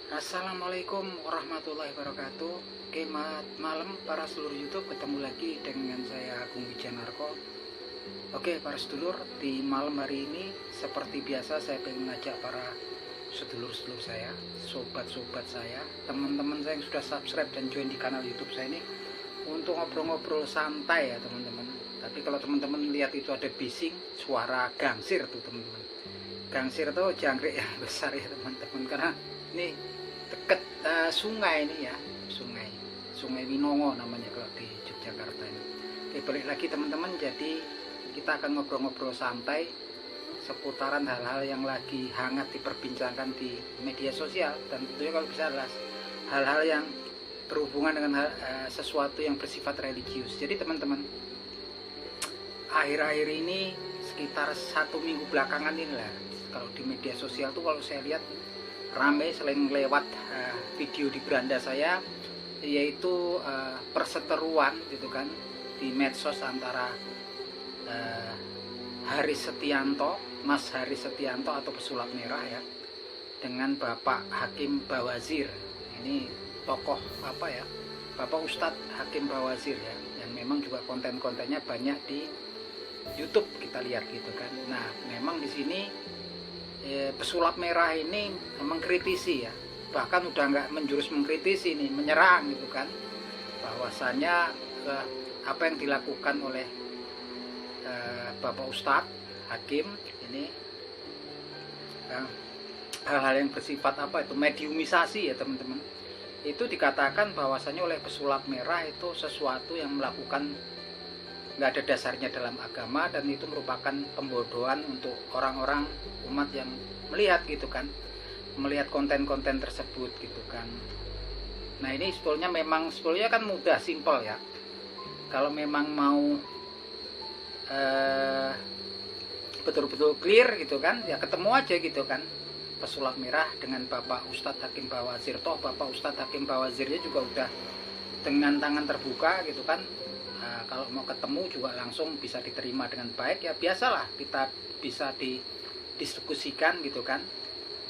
Assalamualaikum warahmatullahi wabarakatuh. Oke, malam para seluruh YouTube, ketemu lagi dengan saya Agung Wijanarko. Oke para sedulur, di malam hari ini seperti biasa saya ingin mengajak para sedulur-sedulur saya, sobat-sobat saya, teman-teman saya yang sudah subscribe dan join di kanal YouTube saya ini untuk ngobrol-ngobrol santai ya teman-teman. Tapi kalau teman-teman lihat itu ada bising, suara gangsir tuh teman-teman. Gangsir tuh jangkrik yang besar ya teman-teman, karena ini dekat sungai ini ya, sungai Winongo namanya kalau di Yogyakarta ini. Oke, balik lagi teman-teman, jadi kita akan ngobrol-ngobrol santai seputaran hal-hal yang lagi hangat diperbincangkan di media sosial, dan tentunya kalau bisa adalah hal-hal yang berhubungan dengan sesuatu yang bersifat religius. Jadi teman-teman, akhir-akhir ini sekitar 1 minggu belakangan inilah, kalau di media sosial tuh kalau saya lihat ramai selain lewat video di beranda saya, yaitu perseteruan gitu kan di medsos antara Haris Setianto, Mas Haris Setianto atau pesulap merah ya, dengan Bapak Hakim Bawazir. Ini tokoh apa ya, Bapak Ustadz Hakim Bawazir ya, yang memang juga konten-kontennya banyak di YouTube kita lihat gitu kan. Nah memang di sini pesulap merah ini mengkritisi ya, bahkan udah nggak menjurus mengkritisi nih, menyerang gitu kan, bahwasanya apa yang dilakukan oleh Bapak Ustadz Hakim ini hal-hal yang bersifat apa itu mediumisasi ya teman-teman, itu dikatakan bahwasanya oleh pesulap merah itu sesuatu yang melakukan nggak ada dasarnya dalam agama, dan itu merupakan pembodohan untuk orang-orang umat yang melihat gitu kan, melihat konten-konten tersebut gitu kan. Nah ini sebetulnya kan mudah, simpel ya, kalau memang mau betul-betul clear gitu kan, ya ketemu aja gitu kan pesulap merah dengan Bapak Ustadz Hakim Bawazir. Toh Bapak Ustadz Hakim Bawazirnya juga udah dengan tangan terbuka gitu kan. Kalau mau ketemu juga langsung bisa diterima dengan baik ya, biasalah kita bisa didiskusikan gitu kan,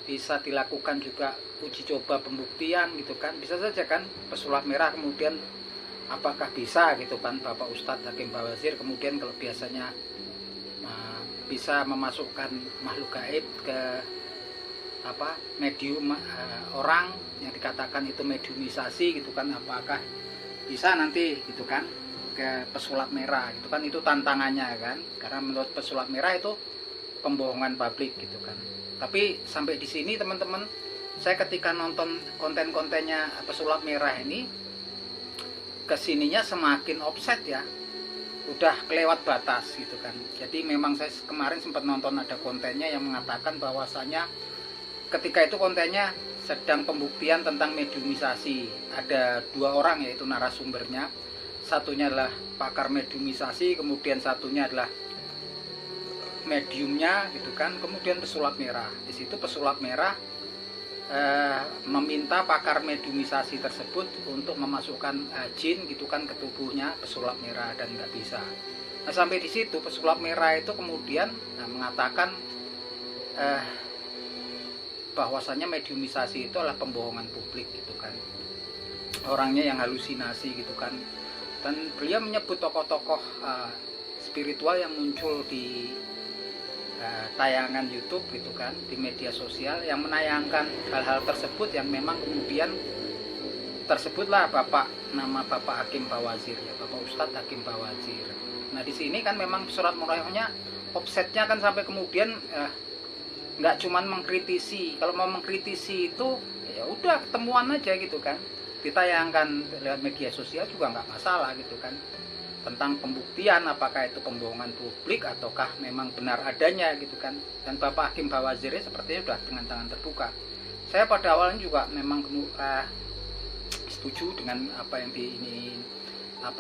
bisa dilakukan juga uji coba pembuktian gitu kan, bisa saja kan pesulap merah kemudian apakah bisa gitu kan Bapak Ustadz Hakim Bawazir kemudian kalau biasanya bisa memasukkan makhluk gaib ke apa medium orang yang dikatakan itu mediumisasi gitu kan, apakah bisa nanti gitu kan ke pesulap merah gitu kan. Itu tantangannya kan, karena menurut pesulap merah itu pembohongan publik gitu kan. Tapi sampai di sini teman-teman, saya ketika nonton konten-kontennya pesulap merah ini, kesininya semakin offset ya, udah kelewat batas gitu kan. Jadi memang saya kemarin sempat nonton ada kontennya yang mengatakan bahwasanya ketika itu kontennya sedang pembuktian tentang mediumisasi, ada 2 orang yaitu narasumbernya, satunya adalah pakar mediumisasi, kemudian satunya adalah mediumnya gitu kan, kemudian pesulap merah. Di situ pesulap merah meminta pakar mediumisasi tersebut untuk memasukkan jin gitu kan ke tubuhnya pesulap merah, dan nggak bisa. Nah sampai di situ pesulap merah itu kemudian mengatakan bahwasanya mediumisasi itu adalah pembohongan publik gitu kan, orangnya yang halusinasi gitu kan. Dan beliau menyebut tokoh-tokoh spiritual yang muncul di tayangan YouTube gitu kan, di media sosial yang menayangkan hal-hal tersebut, yang memang kemudian tersebutlah nama Bapak Hakim Bawazir ya, Bapak Ustadz Hakim Bawazir. Nah di sini kan memang surat murahnya offsetnya kan sampai kemudian nggak cuman mengkritisi. Kalau mau mengkritisi itu ya udah ketemuan aja gitu kan, ditayangkan lewat media sosial juga nggak masalah gitu kan, tentang pembuktian apakah itu pembohongan publik ataukah memang benar adanya gitu kan. Dan Bapak Hakim Bawazirnya sepertinya sudah dengan tangan terbuka. Saya pada awalnya juga memang setuju dengan apa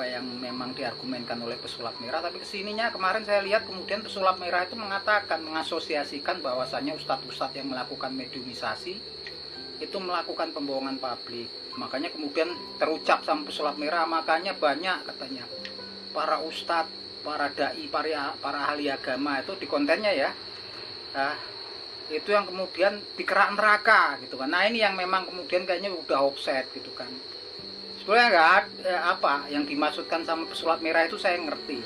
yang memang diargumenkan oleh pesulap merah, tapi kesininya kemarin saya lihat kemudian pesulap merah itu mengasosiasikan bahwasannya ustadz-ustadz yang melakukan mediumisasi itu melakukan pembohongan publik. Makanya kemudian terucap sama pesulap merah, makanya banyak katanya para ustadz, para dai, para ahli agama itu di kontennya ya itu yang kemudian dikerak neraka gitu kan. Nah ini yang memang kemudian kayaknya udah offset gitu kan. Sebenarnya nggak ada apa yang dimaksudkan sama pesulap merah itu saya ngerti.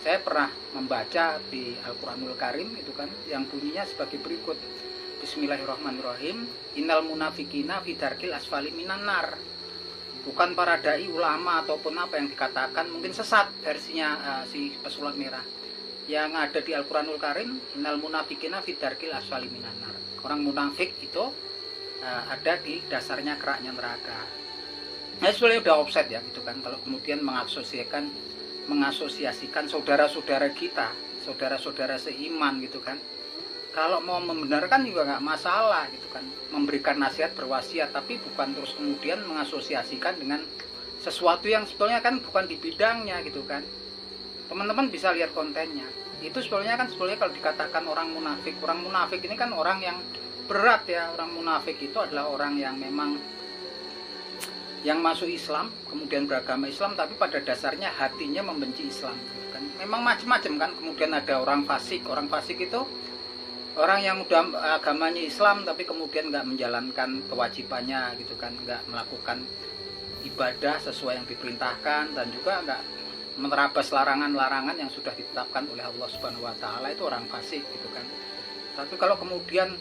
Saya pernah membaca di Al-Quranul Karim itu kan, yang bunyinya sebagai berikut. Bismillahirrahmanirrahim. Innal munafikina fi darkil asfali minan nar. Bukan para dai ulama ataupun apa yang dikatakan, mungkin sesat versinya si pesulap merah. Yang ada di Al-Quranul Karim, innal munafikina fi darkil asfali minan nar. Orang munafik itu ada di dasarnya keraknya neraka. Nah sebenarnya udah offset ya gitu kan, kalau kemudian mengasosiasikan saudara-saudara kita, saudara-saudara seiman gitu kan. Kalau mau membenarkan juga nggak masalah gitu kan, memberikan nasihat, berwasiat, tapi bukan terus kemudian mengasosiasikan dengan sesuatu yang sebetulnya kan bukan di bidangnya gitu kan. Teman-teman bisa lihat kontennya. Itu sebetulnya kalau dikatakan orang munafik ini kan orang yang berat ya. Orang munafik itu adalah orang yang memang yang masuk Islam, kemudian beragama Islam, tapi pada dasarnya hatinya membenci Islam gitu kan. Memang macam-macam kan. Kemudian ada orang fasik itu orang yang udah agamanya Islam tapi kemudian nggak menjalankan kewajibannya gitu kan, nggak melakukan ibadah sesuai yang diperintahkan, dan juga nggak menerabas larangan-larangan yang sudah ditetapkan oleh Allah Subhanahu Wa Taala. Itu orang fasik gitu kan. Tapi kalau kemudian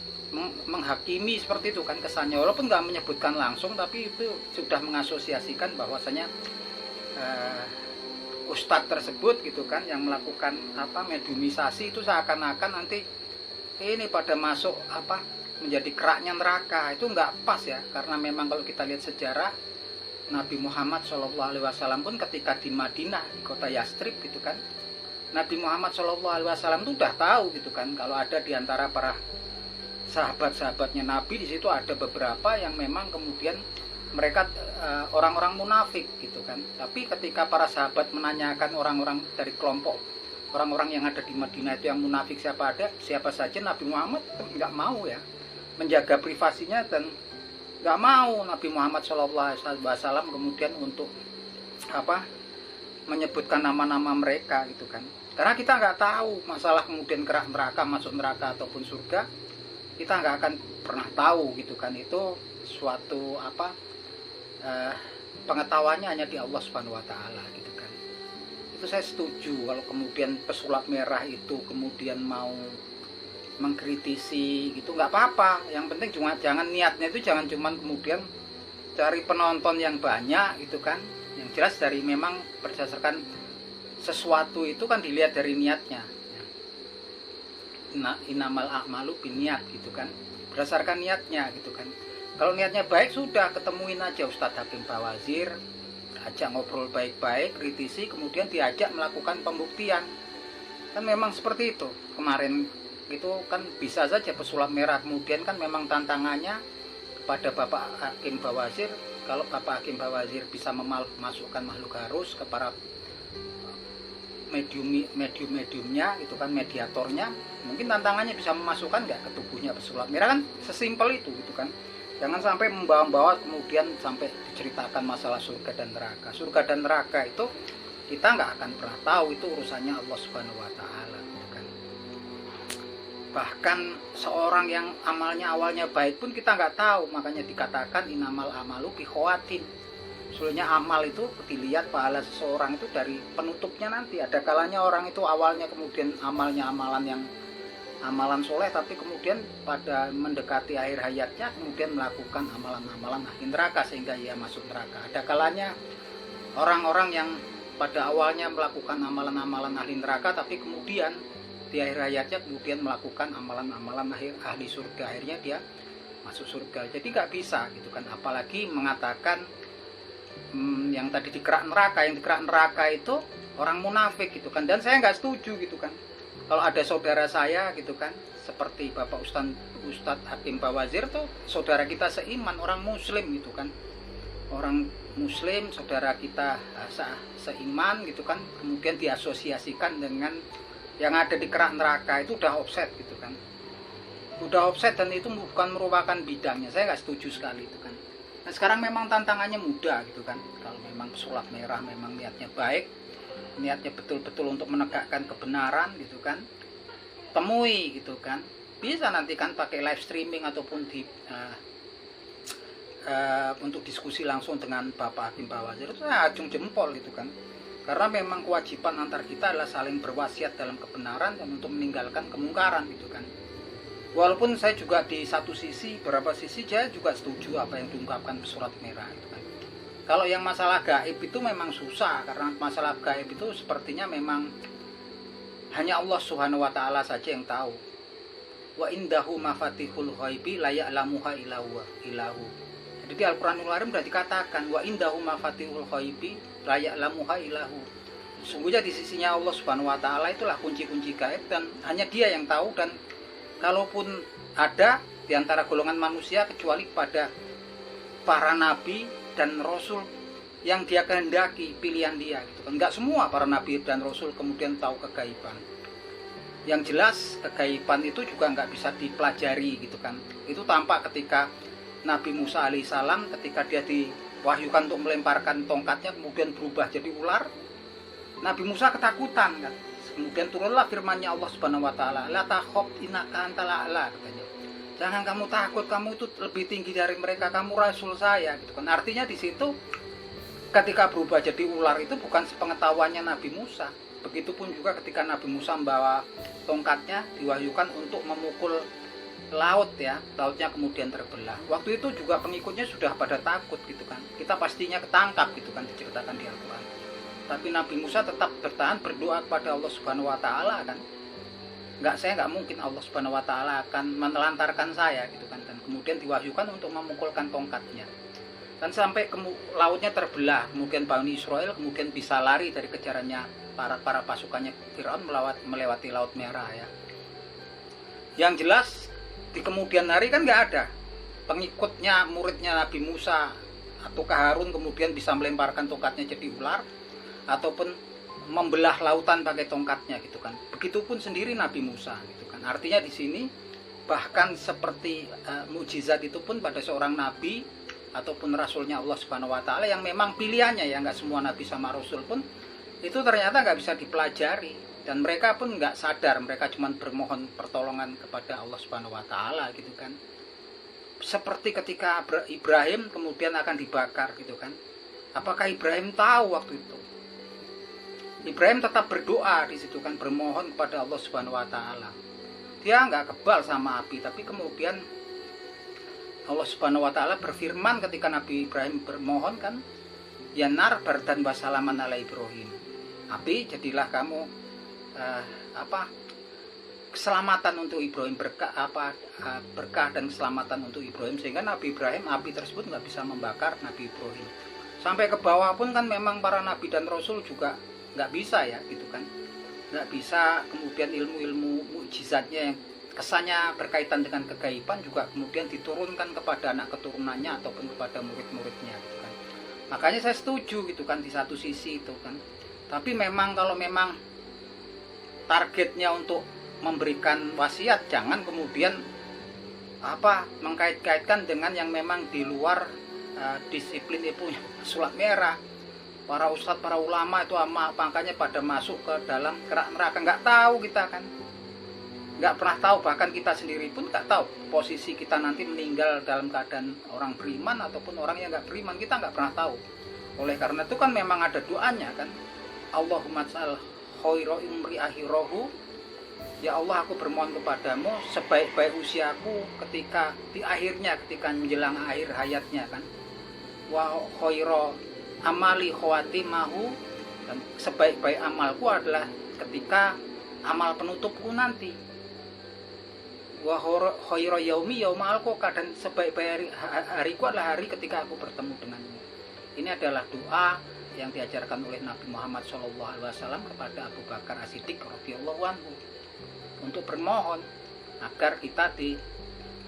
menghakimi seperti itu kan kesannya, walaupun nggak menyebutkan langsung, tapi itu sudah mengasosiasikan bahwasanya ustadz tersebut gitu kan yang melakukan mediumisasi itu seakan-akan nanti ini pada masuk menjadi keraknya neraka. Itu nggak pas ya, karena memang kalau kita lihat sejarah Nabi Muhammad SAW pun ketika di Madinah, di kota Yastrib gitu kan, Nabi Muhammad SAW itu udah tahu gitu kan, kalau ada di antara para sahabat-sahabatnya Nabi, di situ ada beberapa yang memang kemudian mereka orang-orang munafik gitu kan. Tapi ketika para sahabat menanyakan orang-orang dari kelompok orang-orang yang ada di Madinah itu yang munafik siapa saja, Nabi Muhammad nggak mau ya menjaga privasinya, dan nggak mau Nabi Muhammad SAW kemudian untuk menyebutkan nama-nama mereka gitu kan. Karena kita nggak tahu masalah kemudian kerak neraka, masuk neraka ataupun surga, kita nggak akan pernah tahu gitu kan. Itu suatu pengetahuannya hanya di Allah Subhanahu Wa Taala gitu kan. Itu saya setuju kalau kemudian pesulap merah itu kemudian mau mengkritisi gitu, nggak apa-apa. Yang penting jangan niatnya itu jangan cuman kemudian cari penonton yang banyak gitu kan. Yang jelas dari memang berdasarkan sesuatu itu kan dilihat dari niatnya. Inamal a'malu binniat gitu kan, berdasarkan niatnya gitu kan. Kalau niatnya baik, sudah ketemuin aja Ustadz Hakim Bawazir, ajak ngobrol baik-baik, kritisi, kemudian diajak melakukan pembuktian. Kan memang seperti itu. Kemarin itu kan bisa saja pesulap merah kemudian kan memang tantangannya kepada Bapak Hakim Bawazir. Kalau Bapak Hakim Bawazir bisa memasukkan makhluk halus ke para medium-mediumnya itu kan, mediatornya, mungkin tantangannya bisa memasukkan nggak ke tubuhnya pesulap merah. Kan sesimpel itu gitu kan. Jangan sampai membawa-bawa kemudian sampai diceritakan masalah surga dan neraka. Surga dan neraka itu kita nggak akan pernah tahu, itu urusannya Allah Subhanahu Wa Taala gitu kan. Bahkan seorang yang awalnya baik pun kita nggak tahu, makanya dikatakan inamal amalu bikhawatin. Sebenarnya amal itu dilihat pahala seseorang itu dari penutupnya nanti. Ada kalanya orang itu awalnya kemudian amalan soleh, tapi kemudian pada mendekati akhir hayatnya kemudian melakukan amalan-amalan ahli neraka sehingga ia masuk neraka. Ada kalanya orang-orang yang pada awalnya melakukan amalan-amalan ahli neraka, tapi kemudian di akhir hayatnya kemudian melakukan amalan-amalan ahli surga, akhirnya dia masuk surga. Jadi nggak bisa gitu kan, apalagi mengatakan yang tadi dikerak neraka, yang dikerak neraka itu orang munafik gitu kan. Dan saya nggak setuju gitu kan. Kalau ada saudara saya gitu kan, seperti Bapak Ustadz Hakim Bawazir tuh saudara kita seiman, orang muslim gitu kan. Orang muslim, saudara kita seiman gitu kan, kemudian diasosiasikan dengan yang ada di kerak neraka, itu udah offset gitu kan. Udah offset, dan itu bukan merupakan bidangnya. Saya nggak setuju sekali itu kan. Nah sekarang memang tantangannya mudah gitu kan. Kalau memang pesulap merah memang niatnya baik, niatnya betul-betul untuk menegakkan kebenaran gitu kan, temui gitu kan. Bisa nanti kan pakai live streaming ataupun di untuk diskusi langsung dengan Bapak Hakim Bawazir, itu acung jempol gitu kan. Karena memang kewajiban antar kita adalah saling berwasiat dalam kebenaran dan untuk meninggalkan kemungkaran gitu kan. Walaupun saya juga di satu sisi, beberapa sisi saya juga setuju apa yang diungkapkan Surat Merah gitu kan. Kalau yang masalah gaib itu memang susah, karena masalah gaib itu sepertinya memang hanya Allah Subhanahu wa taala saja yang tahu. Wa indahu mafatihul ghaibi la ya'lamuha illahu. Jadi di Al-Qur'anul Karim sudah dikatakan wa indahu mafatihul ghaibi la ya'lamuha illahu. Sungguhnya di sisinya Allah Subhanahu wa taala itulah kunci-kunci gaib dan hanya Dia yang tahu, dan kalaupun ada di antara golongan manusia kecuali pada para nabi dan rasul yang Dia kehendaki, pilihan Dia gitu kan. Enggak semua para nabi dan rasul kemudian tahu kegaiban. Yang jelas kegaiban itu juga nggak bisa dipelajari gitu kan. Itu tampak ketika Nabi Musa alaihissalam ketika dia diwahyukan untuk melemparkan tongkatnya kemudian berubah jadi ular. Nabi Musa ketakutan kan. Kemudian turunlah firman-Nya Allah Subhanahu wa taala, la takhaf innaka antal a'la katanya. Jangan kamu takut, kamu itu lebih tinggi dari mereka, kamu rasul saya gitu kan. Artinya di situ ketika berubah jadi ular itu bukan sepengetahuannya Nabi Musa. Begitupun juga ketika Nabi Musa membawa tongkatnya diwahyukan untuk memukul laut ya, lautnya kemudian terbelah. Waktu itu juga pengikutnya sudah pada takut gitu kan. Kita pastinya ketangkap gitu kan, diceritakan di Al-Qur'an. Tapi Nabi Musa tetap bertahan berdoa kepada Allah Subhanahu wa taala kan. Saya nggak mungkin Allah Subhanahu wa taala akan menelantarkan saya gitu kan, dan kemudian diwahyukan untuk memukulkan tongkatnya. Dan sampai lautnya terbelah, kemudian Bani Israel kemudian bisa lari dari kejarannya para pasukannya Firaun melewati Laut Merah ya. Yang jelas di kemudian hari kan nggak ada pengikutnya, muridnya Nabi Musa atau Harun kemudian bisa melemparkan tongkatnya jadi ular ataupun membelah lautan pakai tongkatnya gitu kan. Begitupun sendiri Nabi Musa gitu kan. Artinya di sini bahkan seperti mukjizat itu pun pada seorang nabi ataupun rasulnya Allah Subhanahu wa taala yang memang pilihannya ya, nggak semua nabi sama rasul pun itu ternyata nggak bisa dipelajari, dan mereka pun nggak sadar, mereka cuma bermohon pertolongan kepada Allah Subhanahu wa taala gitu kan. Seperti ketika Ibrahim kemudian akan dibakar gitu kan. Apakah Ibrahim tahu waktu itu? Ibrahim tetap berdoa di situ kan, bermohon kepada Allah Subhanahu wa taala. Dia nggak kebal sama api, tapi kemudian Allah Subhanahu wa taala berfirman ketika Nabi Ibrahim bermohon kan, ya nar bardan wa salaman ala Ibrahim. Api, jadilah kamu keselamatan untuk Ibrahim, berkah dan keselamatan untuk Ibrahim, sehingga Nabi Ibrahim, api tersebut nggak bisa membakar Nabi Ibrahim. Sampai ke bawah pun kan memang para nabi dan rasul juga nggak bisa ya gitu kan, nggak bisa. Kemudian ilmu-ilmu mukjizatnya yang kesannya berkaitan dengan kegaiban juga kemudian diturunkan kepada anak keturunannya ataupun kepada murid-muridnya gitu kan. Makanya saya setuju gitu kan di satu sisi itu kan. Tapi memang kalau memang targetnya untuk memberikan wasiat, jangan kemudian mengkait-kaitkan dengan yang memang di luar disiplin itu Surat Merah. Para ustadz, para ulama itu makanya pada masuk ke dalam kerak neraka. Nggak tahu kita kan, nggak pernah tahu, bahkan kita sendiri pun nggak tahu posisi kita nanti meninggal dalam keadaan orang beriman ataupun orang yang nggak beriman, kita nggak pernah tahu. Oleh karena itu kan memang ada doanya kan, Allahumma sa'al khaira umri akhirahu, ya Allah aku bermohon kepadamu sebaik-baik usiaku ketika di akhirnya, ketika menjelang akhir hayatnya kan, wa khaira amali khawatimahu, dan sebaik-baik amalku adalah ketika amal penutupku nanti, wa khaira yaumi yauma alqaka, dan sebaik-baik hariku adalah hari ketika aku bertemu denganmu. Ini adalah doa yang diajarkan oleh Nabi Muhammad SAW kepada Abu Bakar As-Siddiq radhiyallahu anhu untuk bermohon agar kita di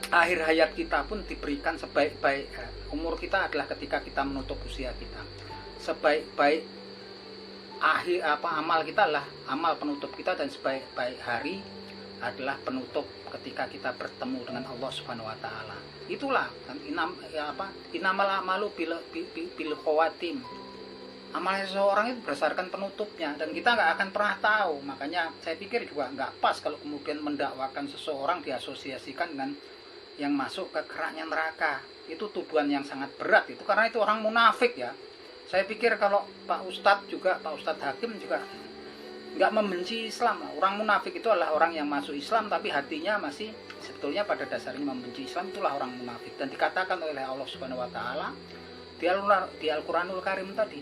akhir hayat kita pun diberikan sebaik-baik umur kita adalah ketika kita menutup usia kita. Sebaik-baik amal kita adalah amal penutup kita, dan sebaik-baik hari adalah penutup ketika kita bertemu dengan Allah Subhanahu wa taala. Itulah kan inamal amalu bil khawatim. amalnya seseorang itu berdasarkan penutupnya, dan kita nggak akan pernah tahu. Makanya saya pikir juga nggak pas kalau kemudian mendakwakan seseorang diasosiasikan dengan yang masuk ke keraknya neraka. Itu tuduhan yang sangat berat itu, karena itu orang munafik ya. Saya pikir kalau Pak Ustadz Hakim juga nggak membenci Islam. Orang munafik itu adalah orang yang masuk Islam tapi hatinya masih sebetulnya pada dasarnya membenci Islam. Itulah orang munafik, dan dikatakan oleh Allah Subhanahu Wa Taala di Al-Quranul Karim tadi,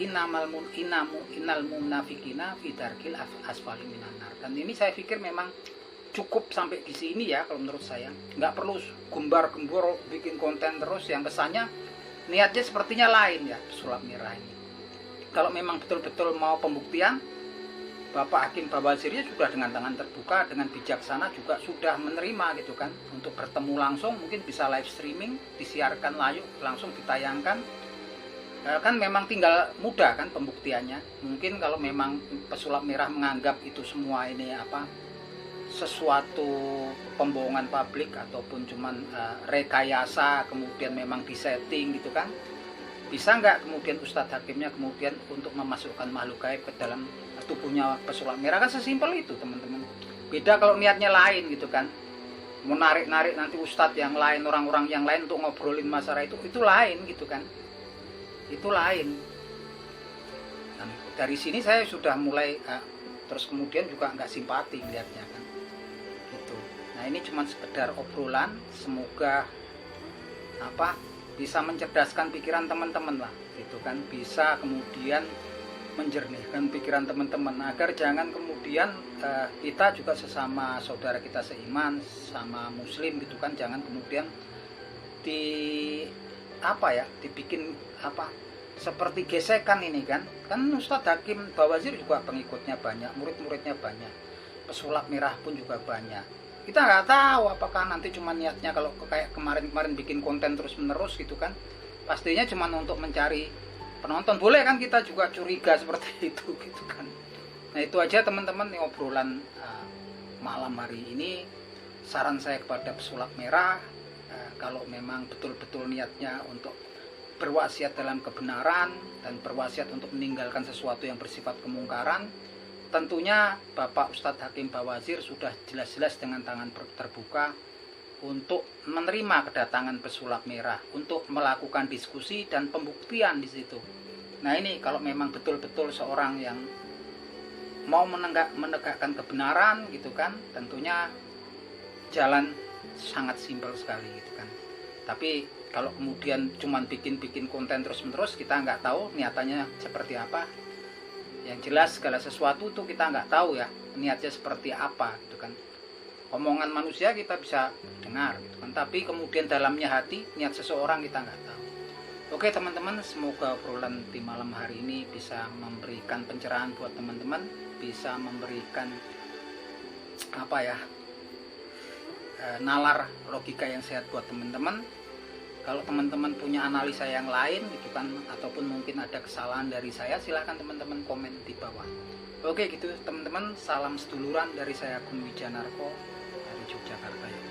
innal munafikina fi darkil asfali minan nar. Dan ini saya pikir memang cukup sampai di sini ya kalau menurut saya. Nggak perlu gembar-gembor bikin konten terus yang kesannya niatnya sepertinya lain ya pesulap merah ini. Kalau memang betul-betul mau pembuktian, Bapak Hakim Bawazirnya sudah dengan tangan terbuka, dengan bijaksana juga sudah menerima gitu kan, untuk bertemu langsung, mungkin bisa live streaming, disiarkan langsung ditayangkan. Kan memang tinggal mudah kan pembuktiannya. Mungkin kalau memang pesulap merah menganggap itu semua ini sesuatu pembohongan publik ataupun cuman rekayasa, kemudian memang disetting gitu kan, bisa nggak kemudian Ustadz Hakimnya kemudian untuk memasukkan makhluk gaib ke dalam tubuhnya pesulap merah? Kan sesimpel itu teman-teman. Beda kalau niatnya lain gitu kan, menarik-narik nanti Ustadz yang lain, orang-orang yang lain untuk ngobrolin masalah itu lain gitu kan, itu lain. Dan dari sini saya sudah mulai terus kemudian juga nggak simpati melihatnya kan gitu. Nah ini cuma sekedar obrolan, semoga bisa mencerdaskan pikiran teman-teman lah gitu kan, bisa kemudian menjernihkan pikiran teman-teman agar jangan kemudian kita juga sesama saudara kita seiman, sama muslim gitu kan, jangan kemudian dibikin seperti gesekan ini kan Ustadz Hakim Bawazir juga pengikutnya banyak, murid-muridnya banyak, pesulap merah pun juga banyak. Kita nggak tahu apakah nanti cuma niatnya kalau kayak kemarin bikin konten terus menerus gitu kan, pastinya cuma untuk mencari penonton. Boleh kan kita juga curiga seperti itu gitu kan. Nah itu aja teman-teman nih obrolan malam hari ini. Saran saya kepada pesulap merah, kalau memang betul-betul niatnya untuk berwasiat dalam kebenaran dan berwasiat untuk meninggalkan sesuatu yang bersifat kemungkaran, tentunya Bapak Ustadz Hakim Bawazir sudah jelas-jelas dengan tangan terbuka untuk menerima kedatangan pesulap merah, untuk melakukan diskusi dan pembuktian di situ. Nah ini kalau memang betul-betul seorang yang mau menegakkan kebenaran gitu kan, tentunya jalan sangat simpel sekali gitu kan. Tapi kalau kemudian cuman bikin konten terus-menerus, kita nggak tahu niatannya seperti apa. Yang jelas segala sesuatu tuh kita nggak tahu ya niatnya seperti apa gitu kan. Omongan manusia kita bisa dengar gitu kan, tapi kemudian dalamnya hati, niat seseorang kita nggak tahu. Oke teman-teman, semoga obrolan di malam hari ini bisa memberikan pencerahan buat teman-teman, bisa memberikan nalar logika yang sehat buat teman-teman. Kalau teman-teman punya analisa yang lain gitu kan, ataupun mungkin ada kesalahan dari saya, silahkan teman-teman komen di bawah. Oke gitu teman-teman, salam seduluran dari saya Gun Wijanarko dari Yogyakarta.